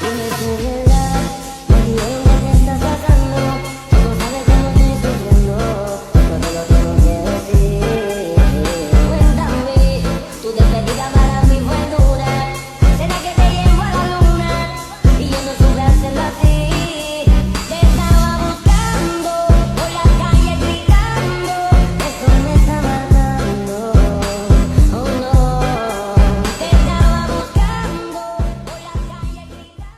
Dime tu verdad, nadie me está sacando. Tú sabes cómo estoy sufriendo, todo lo tengo que decir. Cuéntame, tu despedida para mí fue dura. ¿Será que te llevo a la luna? Y yo no supe hacerlo así. Te estaba buscando, por la calle gritando. Eso me está matando, oh no. Te estaba buscando, por la calle gritando.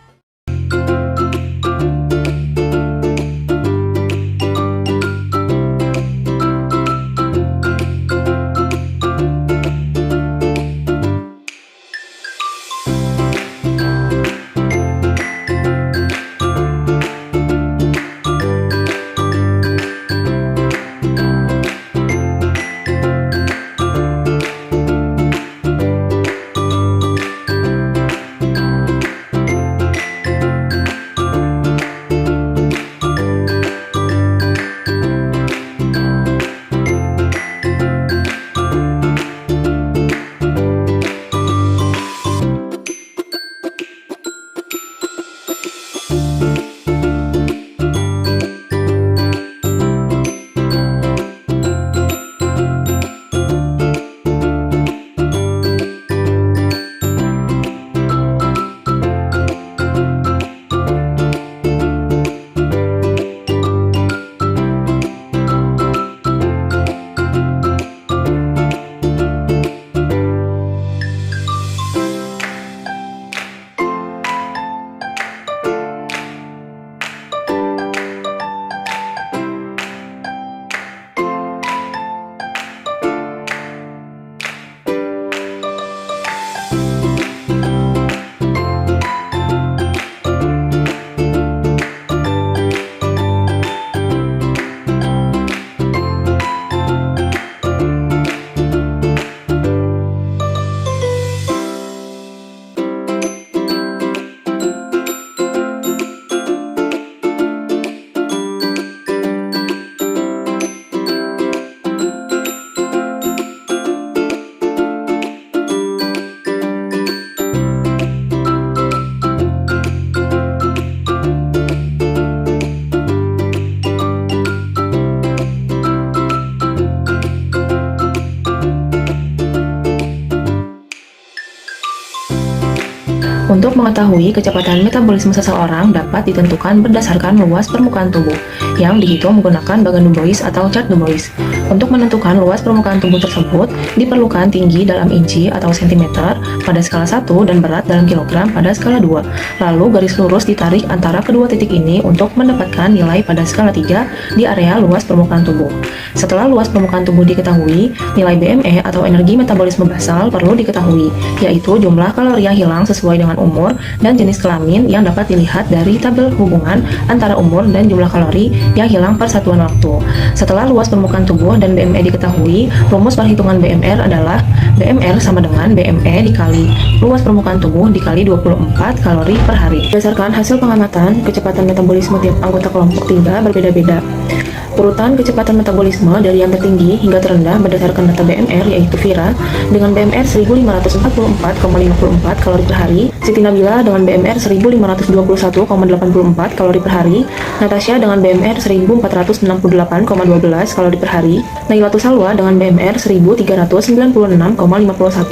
Untuk mengetahui kecepatan metabolisme seseorang dapat ditentukan berdasarkan luas permukaan tubuh yang dihitung menggunakan bagan Dubois atau chart Dubois. Untuk menentukan luas permukaan tubuh tersebut diperlukan tinggi dalam inci atau sentimeter pada skala 1 dan berat dalam kilogram pada skala 2. Lalu garis lurus ditarik antara kedua titik ini untuk mendapatkan nilai pada skala 3 di area luas permukaan tubuh. Setelah luas permukaan tubuh diketahui, nilai BME atau energi metabolisme basal perlu diketahui, yaitu jumlah kalori yang hilang sesuai dengan umur dan jenis kelamin yang dapat dilihat dari tabel hubungan antara umur dan jumlah kalori yang hilang per satuan waktu. Setelah luas permukaan tubuh dan BME diketahui, rumus perhitungan BMR adalah BMR sama dengan BME dikali luas permukaan tubuh dikali 24 kalori per hari. Berdasarkan hasil pengamatan, kecepatan metabolisme tiap anggota kelompok 3 berbeda-beda. Urutan kecepatan metabolisme dari yang tertinggi hingga terendah berdasarkan data BMR yaitu Vira dengan BMR 1544,54 kalori per hari, Siti Nabila dengan BMR 1521,84 kalori per hari, Natasha dengan BMR 1468,12 kalori per hari, Nailatul Salwa dengan BMR 1396,51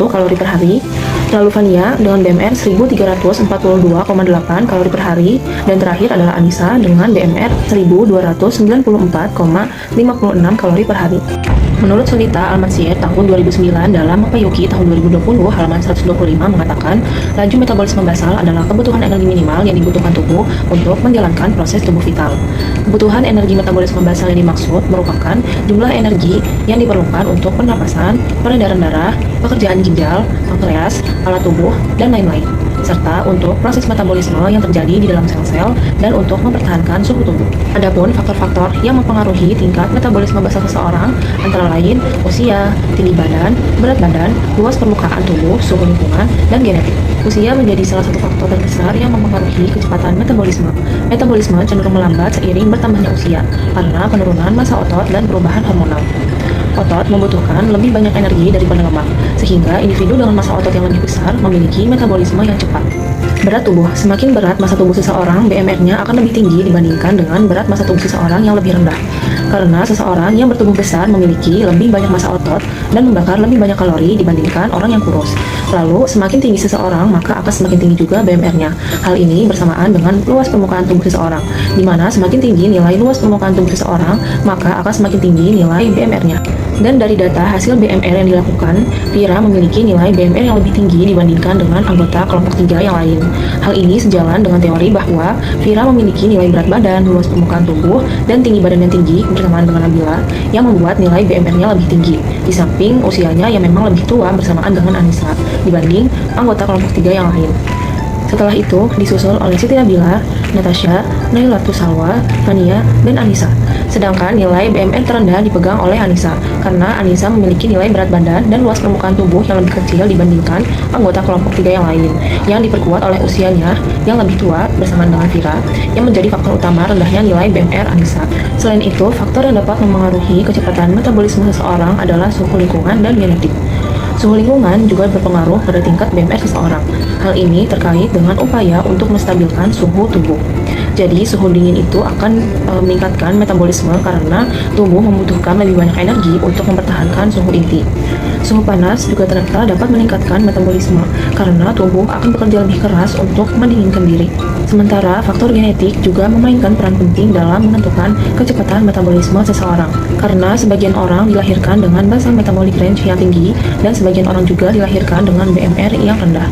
kalori per hari, lalu Fania dengan BMR 1342,8 kalori per hari, dan terakhir adalah Anissa dengan BMR 1294,56 kalori per hari. Menurut Sunita Al-Mansir tahun 2009 dalam Mapayuki tahun 2020 halaman 125 mengatakan laju metabolisme basal adalah kebutuhan energi minimal yang dibutuhkan tubuh untuk menjalankan proses tubuh vital. Kebutuhan energi metabolisme basal yang dimaksud merupakan jumlah energi yang diperlukan untuk pernapasan, peredaran darah, pekerjaan ginjal, pankreas, alat tubuh, dan lain-lain. serta untuk proses metabolisme yang terjadi di dalam sel-sel dan untuk mempertahankan suhu tubuh. Adapun faktor-faktor yang mempengaruhi tingkat metabolisme basal seseorang antara lain usia, tinggi badan, berat badan, luas permukaan tubuh, suhu lingkungan, dan genetik. Usia menjadi salah satu faktor terbesar yang mempengaruhi kecepatan metabolisme. Metabolisme cenderung melambat seiring bertambahnya usia karena penurunan massa otot dan perubahan hormonal. Otot membutuhkan lebih banyak energi daripada lemak, sehingga individu dengan massa otot yang lebih besar memiliki metabolisme yang cepat. Berat tubuh. Semakin berat massa tubuh seseorang, BMR-nya akan lebih tinggi dibandingkan dengan berat massa tubuh seseorang yang lebih rendah. Karena seseorang yang bertubuh besar memiliki lebih banyak massa otot dan membakar lebih banyak kalori dibandingkan orang yang kurus. Lalu, semakin tinggi seseorang, maka akan semakin tinggi juga BMR-nya. Hal ini bersamaan dengan luas permukaan tubuh seseorang, di mana semakin tinggi nilai luas permukaan tubuh seseorang, maka akan semakin tinggi nilai BMR-nya. Dan dari data hasil BMR yang dilakukan, Vira memiliki nilai BMR yang lebih tinggi dibandingkan dengan anggota kelompok 3 yang lain. Hal ini sejalan dengan teori bahwa Vira memiliki nilai berat badan, luas permukaan tubuh, dan tinggi badan yang tinggi bersamaan dengan Nabila, yang membuat nilai BMR-nya lebih tinggi. Di samping usianya yang memang lebih tua bersamaan dengan Anissa dibanding anggota kelompok 3 yang lain. Setelah itu disusul oleh Siti Nabila, Natasha, Nailatul Salwa, Fania, dan Anissa. Sedangkan nilai BMR terendah dipegang oleh Anissa karena Anissa memiliki nilai berat badan dan luas permukaan tubuh yang lebih kecil dibandingkan anggota kelompok 3 yang lain, yang diperkuat oleh usianya yang lebih tua bersamaan dengan Vira, yang menjadi faktor utama rendahnya nilai BMR Anissa. Selain itu, faktor yang dapat mempengaruhi kecepatan metabolisme seseorang adalah suhu lingkungan dan genetik. Suhu lingkungan juga berpengaruh pada tingkat BMR seseorang. Hal ini terkait dengan upaya untuk menstabilkan suhu tubuh. Jadi, suhu dingin itu akan meningkatkan metabolisme karena tubuh membutuhkan lebih banyak energi untuk mempertahankan suhu inti. Suhu panas juga ternyata dapat meningkatkan metabolisme karena tubuh akan bekerja lebih keras untuk mendinginkan diri. Sementara faktor genetik juga memainkan peran penting dalam menentukan kecepatan metabolisme seseorang. Karena sebagian orang dilahirkan dengan basal metabolic range yang tinggi dan sebagian orang juga dilahirkan dengan BMR yang rendah.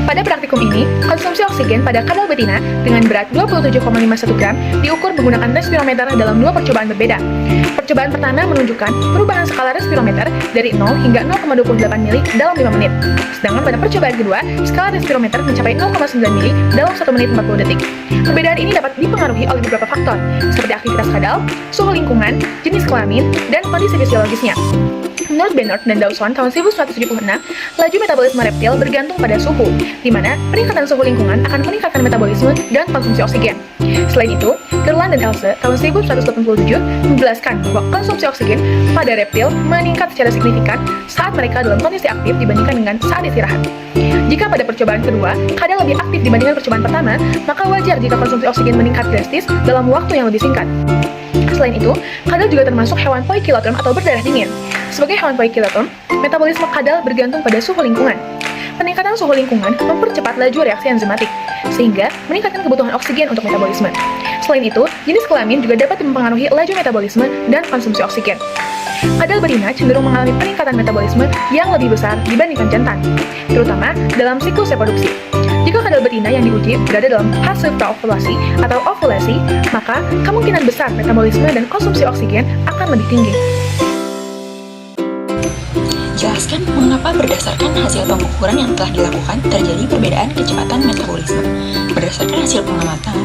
Pada praktikum ini, konsumsi oksigen pada kadal betina dengan berat 27,51 gram diukur menggunakan respirometer dalam 2 percobaan berbeda. Percobaan pertama menunjukkan perubahan skala respirometer dari 0 hingga 0,28 mili dalam 5 menit. Sedangkan pada percobaan kedua, skala respirometer mencapai 0,9 mili dalam 1 menit 40 detik. Perbedaan ini dapat dipengaruhi oleh beberapa faktor, seperti aktivitas kadal, suhu lingkungan, jenis kelamin, dan kondisi fisiologisnya. Menurut Bernard dan Dawson tahun 1976, laju metabolisme reptil bergantung pada suhu, di mana peningkatan suhu lingkungan akan meningkatkan metabolisme dan konsumsi oksigen. Selain itu, Gerland dan Else tahun 1987 menjelaskan bahwa konsumsi oksigen pada reptil meningkat secara signifikan saat mereka dalam kondisi aktif dibandingkan dengan saat istirahat. Jika pada percobaan kedua, kadal lebih aktif dibandingkan percobaan pertama, maka wajar jika konsumsi oksigen meningkat drastis dalam waktu yang lebih singkat. Selain itu, kadal juga termasuk hewan poikilotroom atau berdarah dingin. Sebagai hewan poikilotroom, metabolisme kadal bergantung pada suhu lingkungan. Peningkatan suhu lingkungan mempercepat laju reaksi enzimatik, sehingga meningkatkan kebutuhan oksigen untuk metabolisme. Selain itu, jenis kelamin juga dapat mempengaruhi laju metabolisme dan konsumsi oksigen. Kadal betina cenderung mengalami peningkatan metabolisme yang lebih besar dibandingkan jantan, terutama dalam siklus reproduksi. Jika kadal betina yang diuji berada dalam fase praovulasi atau ovulasi, maka kemungkinan besar metabolisme dan konsumsi oksigen akan lebih tinggi. Jelaskan mengapa berdasarkan hasil pengukuran yang telah dilakukan terjadi perbedaan kecepatan metabolisme. Berdasarkan hasil pengamatan,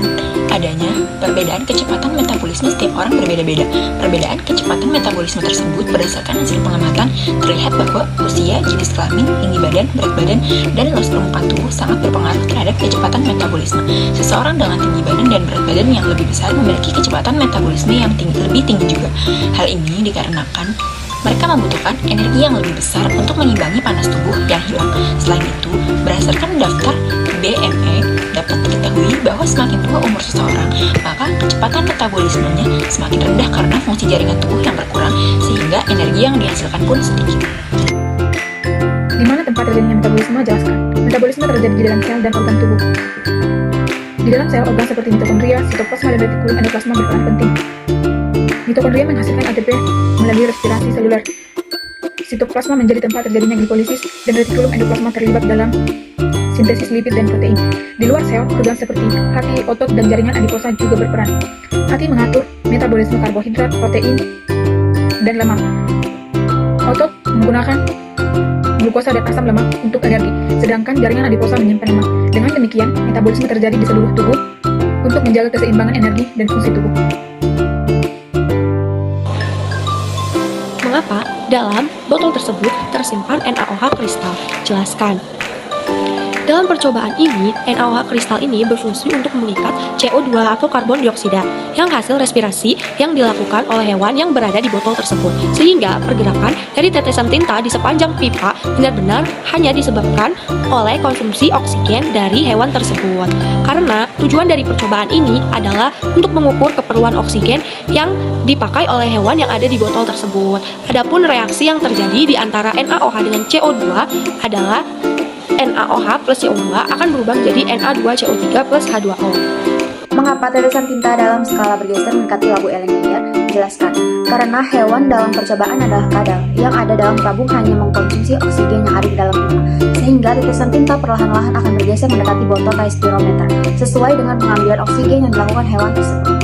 adanya perbedaan kecepatan metabolisme setiap orang berbeda-beda. Perbedaan kecepatan metabolisme tersebut berdasarkan hasil pengamatan terlihat bahwa usia, jenis kelamin, tinggi badan, berat badan, dan luas permukaan tubuh sangat berpengaruh terhadap kecepatan metabolisme. Seseorang dengan tinggi badan dan berat badan yang lebih besar memiliki kecepatan metabolisme yang lebih tinggi juga. Hal ini dikarenakan mereka membutuhkan energi yang lebih besar untuk mengimbangi panas tubuh yang hilang. Selain itu, berdasarkan daftar BME, dapat diketahui bahwa semakin tua umur seseorang, maka kecepatan metabolismenya semakin rendah karena fungsi jaringan tubuh yang berkurang, sehingga energi yang dihasilkan pun sedikit. Di mana tempat terjadinya metabolisme? Jelaskan. Metabolisme terjadi di dalam sel dan organ tubuh. Di dalam sel, organ seperti mitokondria, sitoplasma, dan retikulum endoplasma berperan penting. Mitokondria menghasilkan ATP melalui respirasi seluler. Sitoplasma menjadi tempat terjadinya glipolisis, dan retikulum endoplasma terlibat dalam sintesis lipid dan protein. Di luar sel, organ seperti hati, otot, dan jaringan adiposa juga berperan. Hati mengatur metabolisme karbohidrat, protein, dan lemak. Otot menggunakan glukosa dan asam lemak untuk energi, sedangkan jaringan adiposa menyimpan lemak. Dengan demikian, metabolisme terjadi di seluruh tubuh untuk menjaga keseimbangan energi dan fungsi tubuh. Mengapa dalam botol tersebut tersimpan NaOH kristal? Jelaskan. Dalam percobaan ini, NaOH kristal ini berfungsi untuk mengikat CO2 atau karbon dioksida yang hasil respirasi yang dilakukan oleh hewan yang berada di botol tersebut. Sehingga pergerakan dari tetesan tinta di sepanjang pipa benar-benar hanya disebabkan oleh konsumsi oksigen dari hewan tersebut. Karena tujuan dari percobaan ini adalah untuk mengukur keperluan oksigen yang dipakai oleh hewan yang ada di botol tersebut. Adapun reaksi yang terjadi di antara NaOH dengan CO2 adalah NaOH plus CO2 akan berubah menjadi Na2CO3 plus H2O. Mengapa tetesan tinta dalam skala bergeser mendekati labu Ellingheimer? Jelaskan. Karena hewan dalam percobaan adalah kadal yang ada dalam tabung hanya mengkonsumsi oksigen yang ada di dalam pipa, sehingga tetesan tinta perlahan-lahan akan bergeser mendekati botol spirometer sesuai dengan pengambilan oksigen yang dilakukan hewan tersebut.